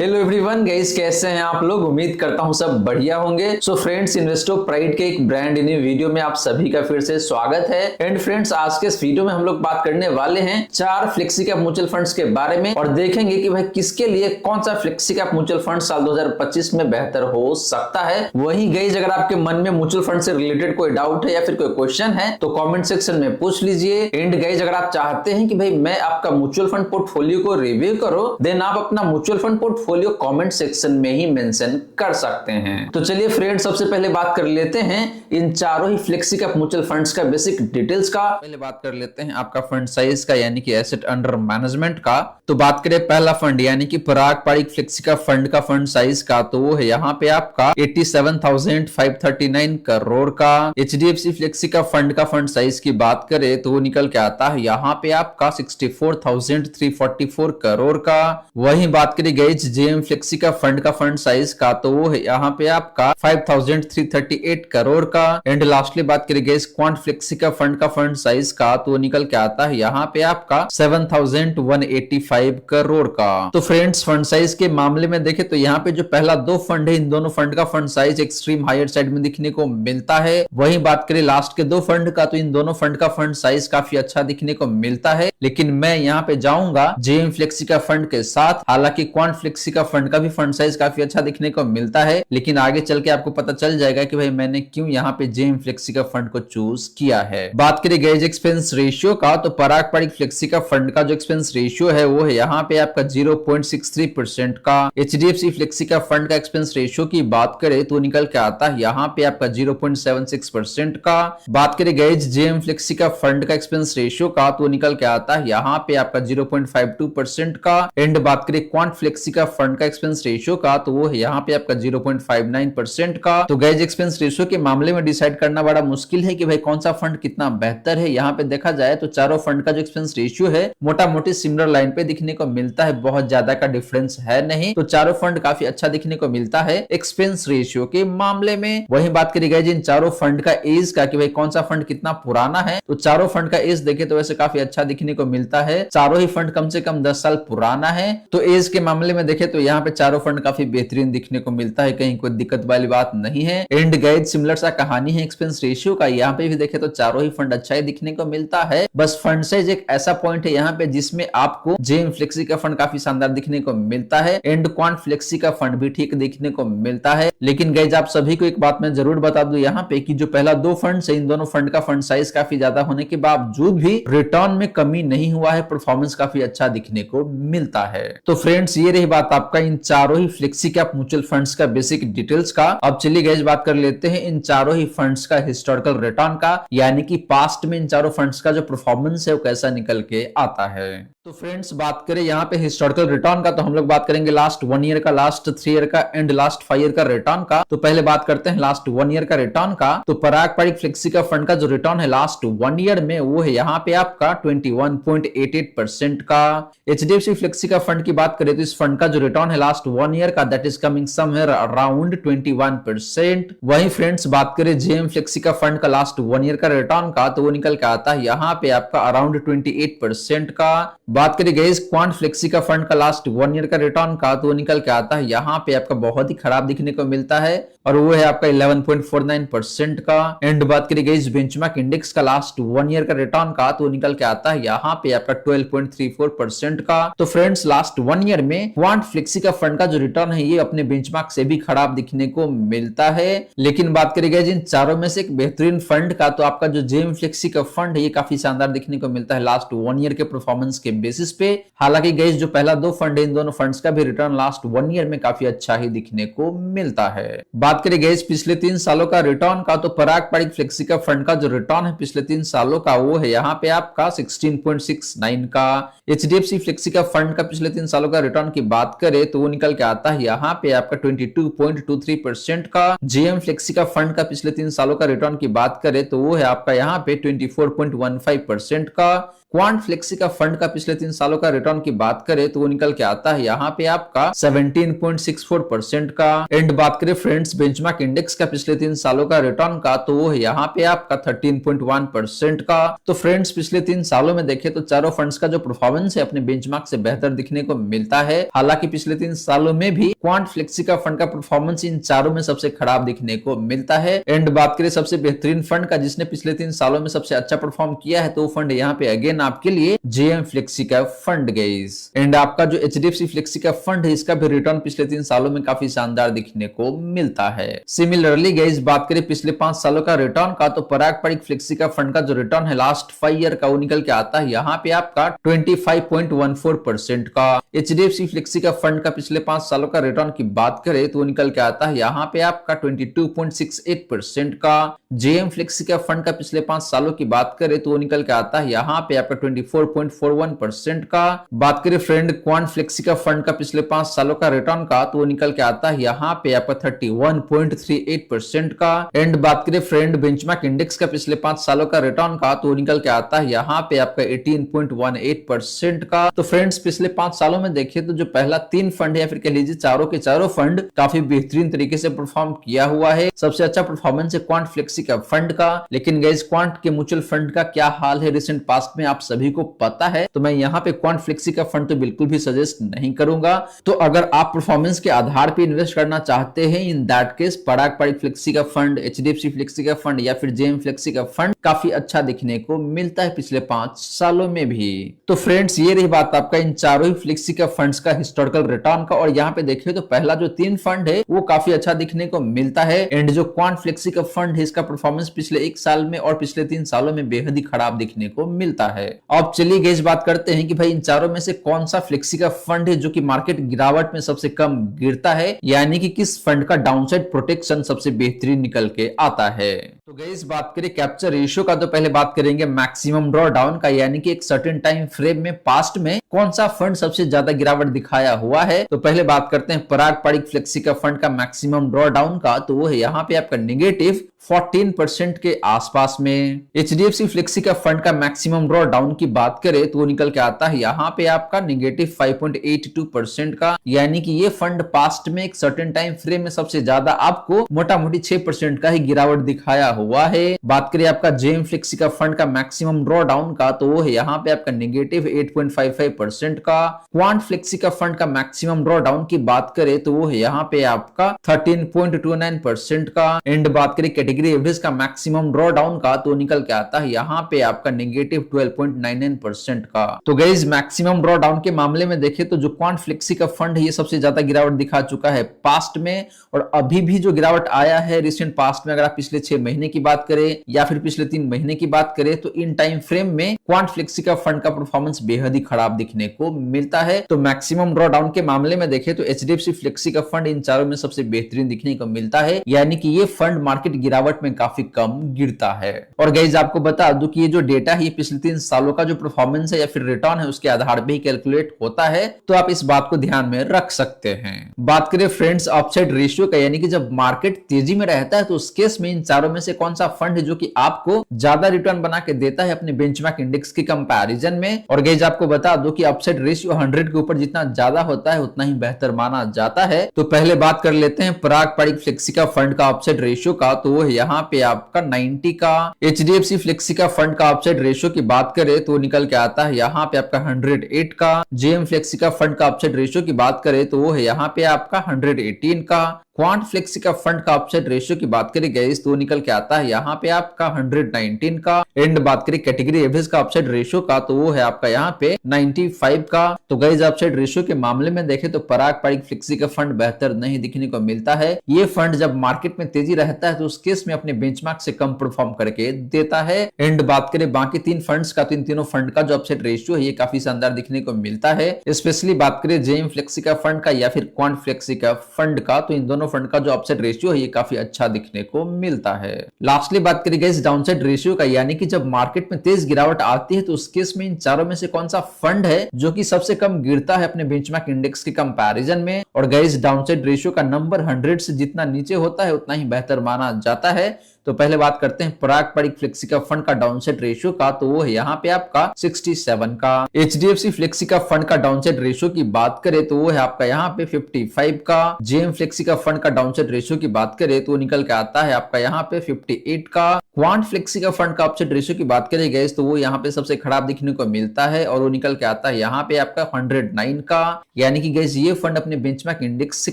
Hello everyone guys, कैसे हैं आप लोग। उम्मीद करता हूं सब बढ़िया होंगे। सो फ्रेंड्स, इन्वेस्टो प्राइड के एक ब्रांड न्यू वीडियो में आप सभी का फिर से स्वागत है। एंड फ्रेंड्स, आज के इस वीडियो में हम लोग बात करने वाले हैं 4 फ्लेक्सी कैप म्यूचुअल फंड्स के बारे में और देखेंगे कि भाई किसके लिए कौन सा फ्लेक्सी कैप म्यूचुअल फंड साल 2025 में बेहतर हो सकता है। वहीं गाइस, अगर आपके मन में म्यूचुअल फंड से रिलेटेड कोई डाउट है या फिर कोई क्वेश्चन है तो कॉमेंट सेक्शन में पूछ लीजिए। एंड गाइस, अगर आप चाहते हैं कि भाई मैं आपका म्यूचुअल फंड पोर्टफोलियो को रिव्यू करो, देन आप अपना mutual fund portfolio comment section में ही मेंशन कर सकते हैं। तो चलिए फ्रेंड्स, सबसे पहले बात कर लेते हैं इन चारों ही फ्लेक्सी कैप म्यूचुअल फंड्स का बेसिक डिटेल्स का। पहले बात कर लेते हैं आपका फंड साइज का, यानी कि एसेट अंडर मैनेजमेंट का। तो बात करें पहला फंड यानी कि पराग पारिक फ्लेक्सी कैप फंड का फंड साइज का, तो वो है यहाँ पे आपका 87,539 करोड़ का। एचडीएफसी फ्लेक्सी कैप फंड का फंड साइज की बात करें तो वो निकल के आता है यहाँ पे आपका 64,344 करोड़ का। वहीं बात करी गई जेएम फ्लेक्सी का फंड साइज का, तो वो है यहाँ पे आपका 5,338 करोड़ का। एंड लास्टली बात करी गई क्वांट फ्लेक्सी का फंड साइज का, तो वो निकल के आता है यहाँ पे आपका 7,185 करोड़ का। तो फ्रेंड्स, फंड साइज के मामले में देखें तो यहाँ पे जो पहला दो फंड है, इन दोनों फंड का fund size extreme higher side में दिखने को मिलता है। वहीं बात करें लास्ट के दो फंड का, तो इन दोनों फंड का फंड साइज काफी अच्छा दिखने को मिलता है। लेकिन मैं यहाँ पे जाऊंगा जेएम फ्लेक्सी का फंड के साथ। हालांकि क्वांट फ्लेक्सी का फंड का भी फंड साइज काफी अच्छा दिखने को मिलता है, लेकिन आगे चल के आपको पता चल जाएगा कि भाई मैंने क्यों यहाँ पे जेएम फ्लेक्सी का फंड को चूज किया है। बात करें गेज एक्सपेंस रेशियो का, तो पराग पारिक फ्लेक्सी का फंड का जो एक्सपेंस रेशियो है वो है यहाँ पे आपका 0.63% का। एचडीएफसी फ्लेक्सी का फंड का एक्सपेंस रेशियो की बात करें तो निकल के आता है यहाँ पे आपका 0.76% का। बात करें गेज जेएम फ्लेक्सी का फंड का एक्सपेंस रेशियो का, तो निकल के आता है यहाँ पे आपका 0.52% का। एंड बात करें क्वांट फ्लेक्सी का फंड का एक्सपेंस रेशियो का, तो वो है यहाँ पे आपका 0.59% का। तो गाइज, एक्सपेंस रेशियो के मामले में डिसाइड करना बड़ा मुश्किल है कि भाई कौन सा फंड कितना बेहतर है। यहाँ पे देखा जाए तो चारों फंड का जो एक्सपेंस रेशियो है मोटा मोटी सिमिलर लाइन पे दिखने को मिलता है, बहुत ज्यादा का डिफरेंस है नहीं। तो चारों फंड काफी अच्छा दिखने को मिलता है एक्सपेंस रेशियो के मामले में। वही बात करी गई इन चारों फंड का एज का कि भाई कौन सा फंड कितना पुराना है, तो चारों फंड का एज देखे तो वैसे काफी अच्छा दिखने को मिलता है। चारों ही फंड कम से कम 10 साल पुराना है। तो एज के मामले में देखे तो यहाँ पे चारों फंड काफी बेहतरीन दिखने को मिलता है, कहीं कोई दिक्कत वाली बात नहीं है। एंड गाइड सिमिलर सा कहानी है एक्सपेंस रेशियो का, यहाँ पे भी देखे तो चारों ही फंड अच्छा ही दिखने को मिलता है। बस फंड साइज एक ऐसा पॉइंट है यहाँ पे जिसमें आपको जेएम फ्लेक्सी का फंड काफी शानदार दिखने को मिलता है, एंड क्वांट फ्लेक्सी का फंड भी ठीक दिखने को मिलता है। लेकिन गाइज, आप सभी को एक बात मैं जरूर बता दूं यहाँ पे कि जो पहला दो फंड है, इन दोनों फंड का फंड साइज काफी ज्यादा होने के बावजूद भी रिटर्न में कमी नहीं हुआ है, परफॉर्मेंस काफी अच्छा दिखने को मिलता है। तो फ्रेंड्स, ये रही बात आपका इन चारों ही फ्लेक्सी कैप म्यूचुअल फंड्स का बेसिक डिटेल्स का। अब चलिए गाइस, बात कर लेते हैं इन चारों ही फंड्स का हिस्टोरिकल रिटर्न का, यानी कि पास्ट में इन चारों फंड्स का जो परफॉर्मेंस है वो कैसा निकल के आता है। तो फ्रेंड्स, बात करें यहाँ पे हिस्टोरिकल रिटर्न का, तो हम लोग बात करेंगे लास्ट 1 ईयर का, लास्ट 3 ईयर का एंड लास्ट 5 ईयर का रिटर्न का। तो पहले बात करते हैं लास्ट 1 ईयर का रिटर्न का। तो पराग पारिक फ्लेक्सी का फंड का जो रिटर्न है लास्ट 1 ईयर में वो है यहाँ पे आपका 21.88% का। एचडीएफसी फ्लेक्सी का फंड की बात करें तो इस फंड का जो रिटर्न है लास्ट 1 ईयर का, that is coming somewhere around 21%। वहीं फ्रेंड्स, बात करें जेएम फ्लेक्सी का फंड का लास्ट 1 ईयर का रिटर्न का, तो वो निकल के आता है यहाँ पे आपका अराउंड 28% का। बात करें गई क्वांट फ्लेक्सी का फंड का लास्ट 1 ईयर का रिटर्न का, तो वो निकल के आता है यहाँ पे आपका बहुत ही खराब दिखने को मिलता है, और वो है आपका 11.49% का। एंड बात करी गई बेंचमार्क इंडेक्स का लास्ट 1 ईयर का रिटर्न का, तो निकल के आता है यहाँ पे आपका 12.34% का। तो फ्रेंड्स, लास्ट 1 ईयर में क्वांट फ्लेक्सी का फंड का जो रिटर्न है ये अपने बेंचमार्क से भी खराब दिखने को मिलता है। लेकिन बात करी गई इन चारों में से एक बेहतरीन फंड का, तो आपका जो जेएम फ्लेक्सी का फंड है ये काफी शानदार दिखने को मिलता है लास्ट 1 ईयर के परफॉर्मेंस के बेसिस पे। हालांकि गाइस, जो पहला दो फंड है इन दोनों फंड्स का भी रिटर्न लास्ट 1 ईयर में काफी अच्छा ही दिखने को मिलता है। बात करें गाइस पिछले 3 सालों का रिटर्न का, तो पराग पारिक फ्लेक्सी का फंड का जो रिटर्न है पिछले 3 सालों का वो है यहाँ पे आपका 16.69 का। एचडीएफसी फ्लेक्सी का फंड का पिछले 3 सालों का रिटर्न की बात करें तो वो निकल के आता है यहाँ पे आपका 22.23% का। जेएम फ्लेक्सी का फंड का पिछले 3 सालों का रिटर्न की बात करें तो वो है आपका यहाँ पे 24.15% का। क्वांट फ्लेक्सी का फंड का पिछले 3 सालों का रिटर्न की बात करें तो वो निकल के आता है यहाँ पे आपका 17.64% का। एंड बात करें फ्रेंड्स बेंचमार्क इंडेक्स का पिछले 3 सालों का रिटर्न का तो वो है यहाँ पे आपका 13.1% का। तो फ्रेंड्स पिछले 3 सालों में देखें तो चारों फंड्स का जो परफॉर्मेंस है अपने बेंचमार्क से बेहतर दिखने को मिलता है। हालांकि पिछले 3 सालों में भी क्वांट फ्लेक्सी का फंड का परफॉर्मेंस इन चारों में सबसे खराब दिखने को मिलता है। एंड बात करें सबसे बेहतरीन फंड का जिसने पिछले 3 सालों में सबसे अच्छा परफॉर्म किया है तो वो फंड यहाँ पे अगेन आपके लिए जेएम फ्लेक्सी का फंड गाइस। एंड आपका जो एचडीएफसी फ्लेक्सी का फंड है इसका भी रिटर्न पिछले 3 सालों में काफी शानदार दिखने को मिलता है। सिमिलरली गाइस बात करें पिछले 5 सालों का रिटर्न का तो पराग पारिक फ्लेक्सी का फंड का जो रिटर्न है लास्ट 5 ईयर का वो निकल के आता है यहाँ पे आपका 25.14% का। एचडीएफसी फ्लेक्सी का फंड का पिछले 5 सालों का रिटर्न की बात करें तो वो निकल के आता है यहाँ पे आपका 22.68% का। जेएम फ्लेक्सी का फंड का पिछले 5 सालों की बात करें तो वो निकल के आता है यहाँ पे आपका 24.41% का। बात करें फ्रेंड क्वांट फ्लेक्सी का फंड का पिछले 5 सालों का रिटर्न का तो वो निकल के आता है यहाँ पे आपका 31.38% का। एंड बात करें फ्रेंड बेंचमार्क इंडेक्स का पिछले 5 सालों का रिटर्न का तो वो निकल के आता है यहाँ पे आपका 18.18% का। तो फ्रेंड्स पिछले 5 सालों में देखें तो जो पहला 3 फंड है या फिर कह लीजिए चारों के चारों फंड काफी बेहतरीन तरीके से परफॉर्म किया हुआ है। सबसे अच्छा परफॉर्मेंस है क्वांट फ्लेक्सी का फंड का। लेकिन गाइस क्वांट के म्यूचुअल फंड का क्या हाल है रिसेंट पास्ट में आप सभी को पता है, तो मैं यहाँ पे क्वांट फ्लेक्सी का फंड तो बिल्कुल भी सजेस्ट नहीं करूंगा। तो अगर आप परफॉर्मेंस के आधार पे इन्वेस्ट करना चाहते हैं in that case Parag Parikh flexi का फंड, एचडीएफसी फ्लेक्सी का फंड या फिर जेएम फ्लेक्सी का फंड काफी अच्छा दिखने को मिलता है पिछले 5 सालों में भी। तो फ्रेंड्स ये रही बात आपका इन चारों ही फ्लेक्सी का फंड्स का हिस्टोरिकल रिटर्न का। और यहाँ पे देखिए तो पहला जो 3 फंड है वो काफी अच्छा दिखने को मिलता है। एंड जो क्वांट फ्लेक्सी का फंड है इसका परफॉर्मेंस पिछले 1 साल में और पिछले 3 सालों में बेहद ही खराब दिखने को मिलता है। अब चलिए गाइस बात करते हैं कि भाई इन चारों में से कौन सा फ्लेक्सी का फंड है जो कि मार्केट गिरावट में सबसे कम गिरता है, यानी कि किस फंड का डाउनसाइड प्रोटेक्शन सबसे बेहतरीन निकल के आता है। तो गाइस बात करें कैप्चर रेशियो का तो पहले बात करेंगे मैक्सिमम ड्रॉ डाउन का, यानी कि एक सर्टेन टाइम फ्रेम में पास्ट में कौन सा फंड सबसे ज्यादा गिरावट दिखाया हुआ है। तो पहले बात करते हैं पराग पारिक फ्लेक्सी का फंड का मैक्सिमम ड्रॉ डाउन का, तो वो है यहाँ पे आपका नेगेटिव 14% के आसपास में। एचडीएफसी फ्लेक्सी का फंड का मैक्सिमम ड्रॉ डाउन की बात करें तो वो निकल के आता है यहाँ पे आपका नेगेटिव 5.82% का, यानी कि ये फंड पास्ट में एक सर्टेन टाइम फ्रेम में सबसे ज्यादा आपको मोटा मोटी 6% का ही गिरावट दिखाया हुआ है। बात करें आपका जेएम फ्लेक्सी का फंड का मैक्सिमम ड्रॉ डाउन का, तो वो है यहाँ पे आपका नेगेटिव 8.55% का। क्वांट फ्लेक्सी का फंड का मैक्सिमम ड्रॉ डाउन की बात करें तो वो है यहाँ पे आपका 13.29% का। एंड बात करें कैटेगरी एवरेज का मैक्सिमम ड्रॉ डाउन का, तो निकल के आता है यहाँ पे आपका नेगेटिव 12.99% का। तो गाइस मैक्सिमम ड्रॉ डाउन के मामले में देखें तो जो क्वांट फ्लेक्सी का फंड है ये सबसे ज्यादा गिरावट दिखा चुका है पास्ट में, और अभी भी जो गिरावट आया है रिसेंट पास्ट में, अगर आप पिछले 6 महीने की बात करें या फिर पिछले 3 महीने की बात करें तो इन टाइम फ्रेम में क्वांट फ्लेक्सी का फंड का परफॉर्मेंस बेहद ही खराब दिखने को मिलता है। तो मैक्सिमम ड्रॉ डाउन के मामले में देखें तो एचडीएफसी फ्लेक्सी का फंड इन चारों में सबसे बेहतरीन दिखने को मिलता है, यानी कि ये फंड मार्केट गिरावट में काफी कम गिरता है। और गाइस आपको बता दूं कि ये जो डेटा है ये पिछले 3 सालों का जो परफॉर्मेंस है या फिर रिटर्न है उसके आधार पे ही कैलकुलेट होता है, तो आप इस बात को ध्यान में रख सकते हैं। बात करें फ्रेंड्स अपसाइड रेशियो का, यानी कि जब मार्केट तेजी में रहता है तो उस केस में इन चारों में से कौन सा फंड है जो कि आपको ज्यादा रिटर्न बना के देता है अपने बेंचमार्क इंडेक्स के कंपैरिजन में। और गाइस आपको बता दो कि अपसाइड रेशियो 100 के ऊपर जितना ज्यादा होता है उतना ही बेहतर माना जाता है। तो पहले बात कर लेते हैं पराग पारिक फ्लेक्सी का फंड का अपसाइड रेशियो का, तो वो है यहाँ पे आपका 90 का। एचडीएफसी फ्लेक्सी का फंड का अपसाइड रेशियो की बात करें तो निकल के आता है यहाँ पे आपका 108 का। जेएम फ्लेक्सी का फंड का अपसाइड रेशियो की बात करें तो वो है यहाँ पे आपका 118 का। क्वांट फ्लेक्सी का फंड का अपसाइड रेशियो की बात करें गाइस तो निकल के आता है यहाँ पे आपका 119 का। एंड बात करें कैटेगरी एवरेज का अपसाइड रेशियो का, तो वो है आपका यहाँ पे 95 का। तो गाइस अपसाइड रेशियो के मामले में देखें तो पराग पारिक फ्लेक्सी का फंड बेहतर नहीं दिखने को मिलता है। ये फंड जब मार्केट में तेजी रहता है तो उस केस में अपने बेंचमार्क से कम परफॉर्म करके देता है। एंड बात करें बाकी 3 फंड्स का, तो इन तीनों फंड का जो अपसाइड रेशियो है ये काफी शानदार दिखने को मिलता है। स्पेशली बात करें जेएम फ्लेक्सी का फंड का या फिर क्वांट फ्लेक्सी का फंड का, तो इन दोनों फंड का जो अपसाइड रेशियो है ये काफी अच्छा दिखने को मिलता है। लास्टली बात करें गाइस डाउनसाइड रेशियो का, यानी कि जब मार्केट में तेज गिरावट आती है तो उस केस में इन चारों में से कौन सा फंड है जो कि सबसे कम गिरता है अपने बेंचमार्क इंडेक्स के कंपैरिजन में। और गाइस डाउनसाइड रेशियो का नंबर 100 से जितना नीचे होता है उतना ही बेहतर माना जाता है। तो पहले बात करते हैं पारंपरिक फ्लेक्सी कैप फंड का डाउनसाइड रेशियो का, तो वो है यहाँ पे आपका 67 का। एचडीएफसी फ्लेक्सी कैप फंड का डाउनसाइड रेशियो की बात करें तो वो है आपका यहाँ पे 55 का। जेएम फ्लेक्सी कैप फंड का डाउनसाइड रेशियो की बात करें तो निकल के आता है आपका यहाँ पे 58 का। क्वांट फ्लेक्सी कैप फंड का अपसाइड रेशियो की बात करें गैस तो वो यहाँ पे सबसे खराब दिखने को मिलता है और वो निकल के आता है यहाँ पे आपका 109 का। यानी कि गैस ये फंड अपने बेंचमार्क इंडेक्स से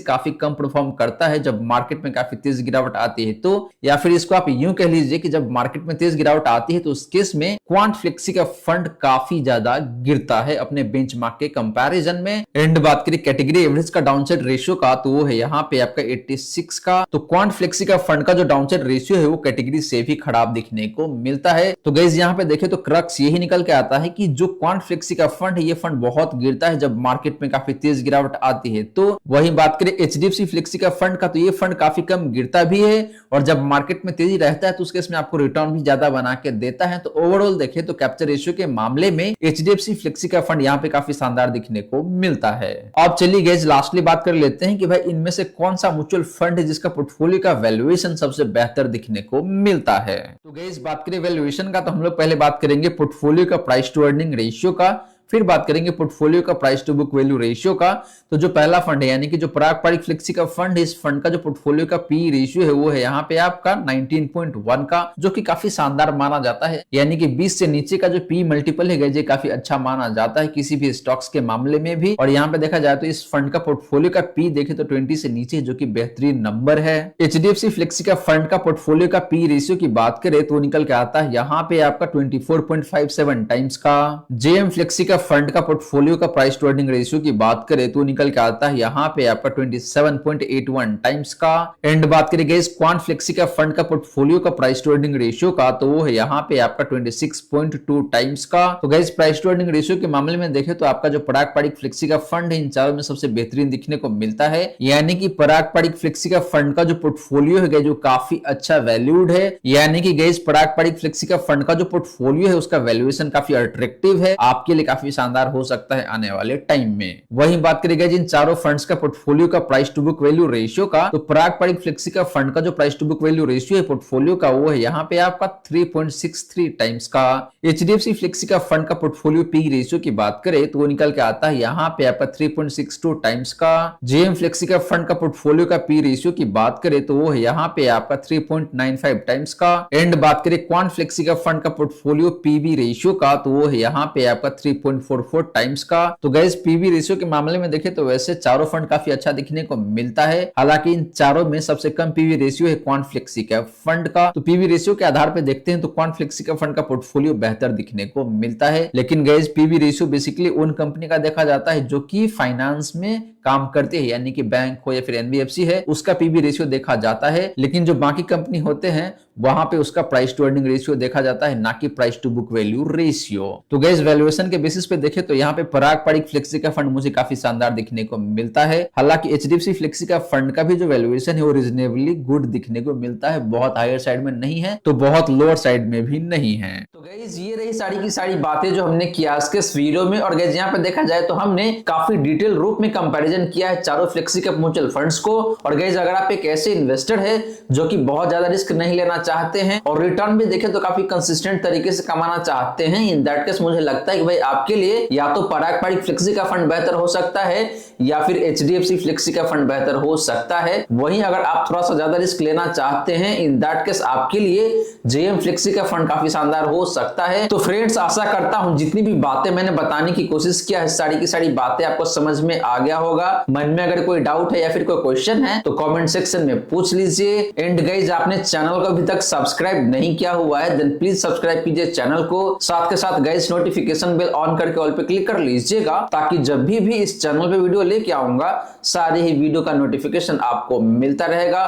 काफी कम परफॉर्म करता है जब मार्केट में काफी तेज गिरावट आती है तो, या फिर इसको आप यूं कह लीजिए कि जब मार्केट में तेज गिरावट आती है तो उस केस में क्वांट फ्लेक्सी का फंड काफी ज्यादा गिरता है अपने बेंचमार्क के कंपैरिजन में। एंड बात करें कैटेगरी एवरेज का डाउनसाइड रेशियो का तो वो है यहाँ पे आपका 86 का। तो क्वांट फ्लेक्सी का फंड का जो डाउनसाइड रेशियो है वो कैटेगरी से भी खराब दिखने को मिलता है। तो गाइस यहाँ पे देखें तो क्रक्स यही निकल के आता है कि जो क्वांट फ्लेक्सी का फंड है ये फंड बहुत गिरता है जब मार्केट में काफी तेज गिरावट आती है। तो वही बात करें एचडीएफसी फ्लेक्सी का फंड का तो ये फंड काफी कम गिरता भी है और जब मार्केट में तेजी रहता है तो उसके इसमें आपको रिटर्न भी ज्यादा बना के देता है। तो ओवरऑल देखें तो कैप्चर रेशियो के मामले में एचडीएफसी फ्लेक्सी का फंड यहाँ पे काफी शानदार दिखने को मिलता है। अब चलिए गाइस लास्टली बात कर लेते हैं कि भाई इनमें से कौन सा म्यूचुअल फंड है जिसका पोर्टफोलियो का वैल्यूएशन सबसे बेहतर दिखने को मिलता है। तो गाइस बात करें वैल्यूएशन का तो हम लोग पहले बात करेंगे पोर्टफोलियो का प्राइस टू अर्निंग रेशियो का, फिर बात करेंगे पोर्टफोलियो का price to book value ratio का। तो जो पहला फंड है यानी कि जो पारंपरिक फ्लेक्सी का फंड है इस फंड का जो पोर्टफोलियो का पी रेशियो है वो है यहाँ पे आपका 19.1 का, जो कि काफी शानदार माना जाता है। यानी कि 20 से नीचे का जो पी मल्टीपल है ये काफी अच्छा माना जाता है किसी भी स्टॉक्स के मामले में भी। और यहाँ पे देखा जाए तो इस फंड का पोर्टफोलियो का पी देखे तो 20 से नीचे जो कि बेहतरीन नंबर है। एचडीएफसी फ्लेक्सी का फंड का पोर्टफोलियो का पी रेशियो की बात करें तो निकल के आता है यहाँ पे आपका 24.57 टाइम्स का। जेएम फ्लेक्सी का फंड का पोर्टफोलियो का प्राइस टू अर्निंग रेशियो की बात करें तो निकल के आता है यहाँ पे आपका 27.81 टाइम्स का। एंड बात करें गाइस क्वांट फ्लेक्सी का फंड का पोर्टफोलियो का प्राइस टू अर्निंग रेशियो का तो वो है यहाँ पे आपका 26.2 टाइम्स का। तो guys price to earning ratio के मामले में देखें तो आपका जो पारंपरिक फ्लेक्सी का फंड है इन चारों में सबसे बेहतरीन दिखने को मिलता है। यानी कि पारंपरिक फ्लेक्सी का फंड का जो पोर्टफोलियो है जो काफी अच्छा वैल्यूड है। यानी कि गाइस पारंपरिक फ्लेक्सी का फंड का जो पोर्टफोलियो है उसका वैल्यूएशन काफी अट्रैक्टिव है, आपके लिए काफी शानदार हो सकता है आने वाले टाइम में। वहीं बात करेंगे जिन चारों फंड्स का पोर्टफोलियो का price to book value ratio का, तो पारंपरिक फ्लेक्सी का फंड का जो price to book value ratio है पोर्टफोलियो का वो है यहाँ पे आपका 3.63 टाइम्स का। एचडीएफसी फ्लेक्सी का फंड का पोर्टफोलियो पी रेशियो की बात करें तो वो निकल के आता है यहाँ पे आपका 3.62 टाइम्स का। जेएम फ्लेक्सी का फंड का पोर्टफोलियो का पी रेशियो की बात करें तो वो है यहाँ पे आपका 3.95 टाइम्स का। एंड बात करें क्वांट फ्लेक्सी का फंड का पोर्टफोलियो पीवी रेशियो का तो वो है यहाँ पे आपका 3.44 टाइम्स का। तो गाइस पीवी रेशियो के मामले में देखें तो वैसे चारों फंड काफी अच्छा दिखने को मिलता है, हालांकि इन चारों में सबसे कम पीवी रेशियो है क्वांट फ्लेक्सी का फंड का। तो पीवी रेशियो के आधार पर देखते हैं तो क्वांट फ्लेक्सी का फंड का पोर्टफोलियो बेहतर दिखने को मिलता है। लेकिन गाइस पीवी रेशियो बेसिकली उन कंपनी का देखा जाता है जो कि फाइनेंस में काम करते हैं, यानी कि बैंक हो या फिर एनबीएफसी है उसका पीवी रेशियो देखा जाता है। लेकिन जो बाकी कंपनी होते हैं वहां पे उसका प्राइस टू अर्निंग रेशियो देखा जाता है, ना कि price to book value ratio. तो गाइस वैल्यूएशन के बेसिस पे देखें तो यहाँ पे पारंपरिक फ्लेक्सी का फंड मुझे काफी शानदार दिखने को मिलता है। हालांकि एचडीएफसी फ्लेक्सी का फंड का भी जो वैल्यूएशन है वो रीजनेबली गुड दिखने को मिलता है, बहुत हायर साइड में नहीं है तो बहुत लोअर साइड में भी नहीं है। तो गाइस ये रही सारी की सारी बातें जो हमने किया आज के इस वीडियो में। और गाइस यहाँ पे देखा जाए तो हमने काफी डिटेल रूप में कंपैरिजन किया है चारों फ्लेक्सी कैप म्यूचुअल फंड्स को। और गाइस अगर आप एक ऐसे इन्वेस्टर है जो कि बहुत ज्यादा रिस्क नहीं लेना चाहते हैं और रिटर्न भी देखें तो काफी कंसिस्टेंट तरीके से कमाना चाहते हैं, इन दैट केस मुझे लगता है कि भाई आपके लिए या तो पारंपरिक फ्लेक्सी का फंड बेहतर हो सकता है या फिर एचडीएफसी फ्लेक्सी का फंड बेहतर हो सकता है। वहीं अगर आप थोड़ा सा ज्यादा रिस्क लेना चाहते हैं इन दैट केस आपके लिए जेएम फ्लेक्सी का फंड काफी शानदार हो सकता है। तो फ्रेंड्स आशा करता हूं जितनी भी बातें मैंने बताने की कोशिश किया है सारी की सारी बातें आपको समझ में आ गया होगा। मन में अगर कोई डाउट है या फिर कोई क्वेश्चन है तो कमेंट सेक्शन में पूछ लीजिए। एंड गाइस आपने चैनल को अभी तक सब्सक्राइब नहीं किया हुआ है देन प्लीज सब्सक्राइब कीजिए चैनल को, साथ के साथ गाइस नोटिफिकेशन बेल ऑन करके ऑल पे क्लिक कर लीजिएगा ताकि जब भी इस चैनल पे वीडियो लेके आऊंगा सारे ही वीडियो का नोटिफिकेशन आपको मिलता रहेगा।